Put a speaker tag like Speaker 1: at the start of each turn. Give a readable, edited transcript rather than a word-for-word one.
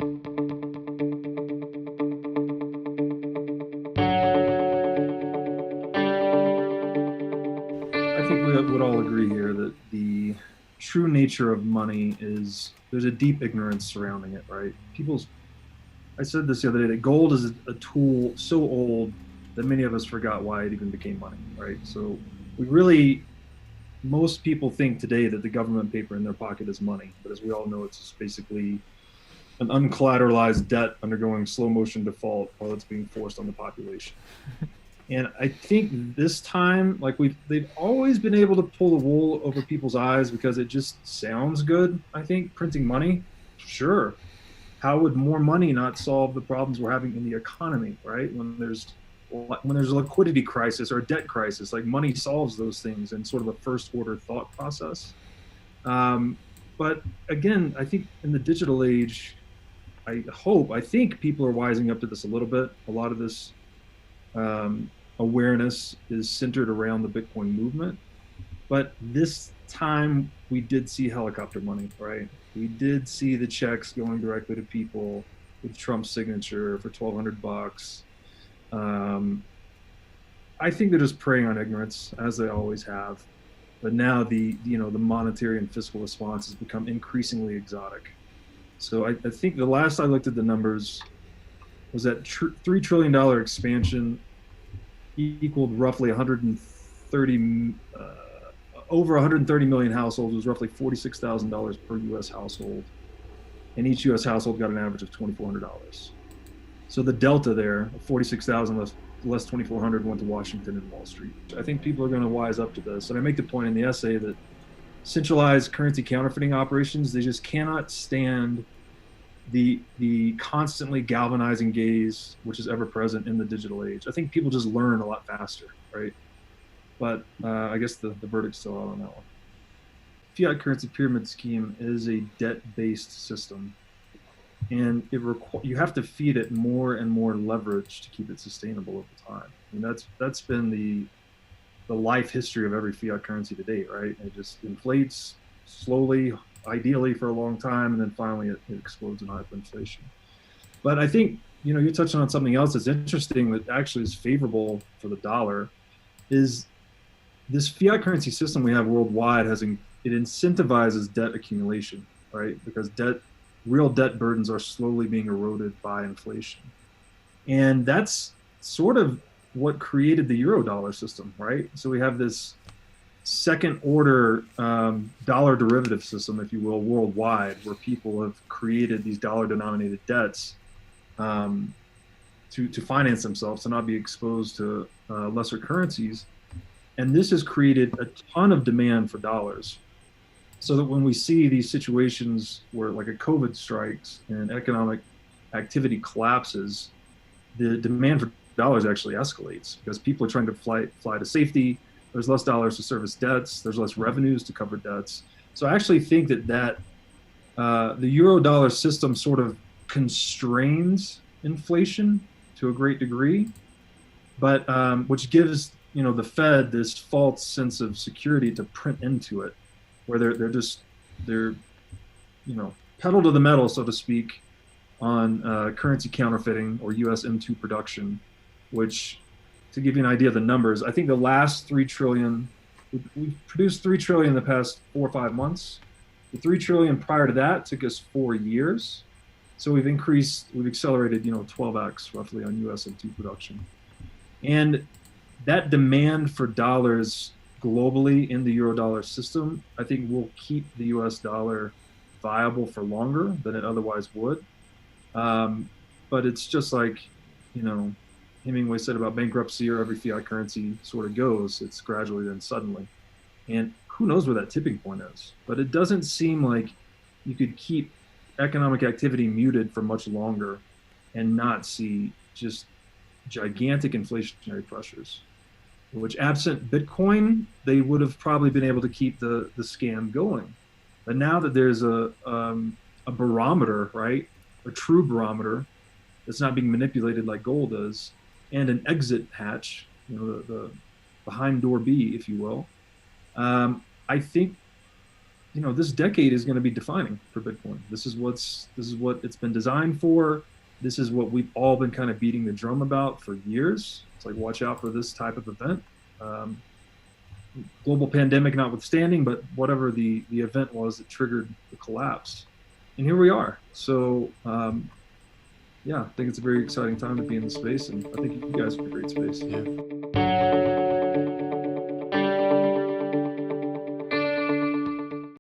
Speaker 1: I think we would all agree here that the true nature of money is there's a deep ignorance surrounding it, right? I said this the other day that gold is a tool so old that many of us forgot why it even became money, right? So we really, most people think today that the government paper in their pocket is money, but as we all know, it's just basically an uncollateralized debt undergoing slow motion default while it's being forced on the population. And I think this time, like they've always been able to pull the wool over people's eyes because it just sounds good. I think printing money, sure. How would more money not solve the problems we're having in the economy, right? When there's a liquidity crisis or a debt crisis, like money solves those things in sort of a first order thought process. Um, but again, I think in the digital age, I think people are wising up to this a little bit. A lot of this awareness is centered around the Bitcoin movement. But this time we did see helicopter money, right? We did see the checks going directly to people with Trump's signature for $1,200. Um, I think they're just preying on ignorance, as they always have. But now the monetary and fiscal response has become increasingly exotic. So I think the last I looked at the numbers was that $3 trillion expansion equaled roughly 130 over 130 million households. It was roughly $46,000 per U.S. household, and each U.S. household got an average of $2,400. So the delta there, 46,000 less 2,400, went to Washington and Wall Street. I think people are going to wise up to this, and I make the point in the essay that centralized currency counterfeiting operations, they just cannot stand the constantly galvanizing gaze which is ever present in the digital age. I think people just learn a lot faster, right? But I guess the verdict's still out on that one. Fiat currency pyramid scheme is a debt-based system, and you have to feed it more and more leverage to keep it sustainable over time. And that's been the life history of every fiat currency to date, right? It just inflates slowly, ideally for a long time, and then finally it explodes in hyperinflation. But I think you're touching on something else that's interesting that actually is favorable for the dollar. Is this fiat currency system we have worldwide it incentivizes debt accumulation, right? Because real debt burdens are slowly being eroded by inflation, and that's sort of what created the euro dollar system, right? So we have this second order dollar derivative system, if you will, worldwide, where people have created these dollar denominated debts to finance themselves, to not be exposed to lesser currencies. And this has created a ton of demand for dollars. So that when we see these situations where, like, a COVID strikes and economic activity collapses, the demand for dollars actually escalates because people are trying to fly to safety. There's less dollars to service debts. There's less revenues to cover debts. So I actually think that the euro dollar system sort of constrains inflation to a great degree, but which gives the Fed this false sense of security to print into it, where they're pedal to the metal, so to speak, on currency counterfeiting or U.S. M2 production, which, to give you an idea of the numbers, I think the last 3 trillion, we've produced 3 trillion in the past 4 or 5 months. The 3 trillion prior to that took us 4 years. So we've accelerated, 12x roughly on US M2 production. And that demand for dollars globally in the Eurodollar system, I think, will keep the US dollar viable for longer than it otherwise would. But it's just like, Hemingway said about bankruptcy, or every fiat currency sort of goes. It's gradually, then suddenly. And who knows where that tipping point is. But it doesn't seem like you could keep economic activity muted for much longer and not see just gigantic inflationary pressures, which, absent Bitcoin, they would have probably been able to keep the scam going. But now that there's a barometer, right, a true barometer that's not being manipulated like gold is, and an exit hatch, the behind door B, if you will, I think this decade is going to be defining for Bitcoin. This is what it's been designed for. This is what we've all been kind of beating the drum about for years. It's like, watch out for this type of event. Um, Global pandemic notwithstanding, but whatever the event was that triggered the collapse, and here we are. So yeah, I think it's a very exciting time to be in the space, and I think you guys are in a great space.
Speaker 2: Yeah.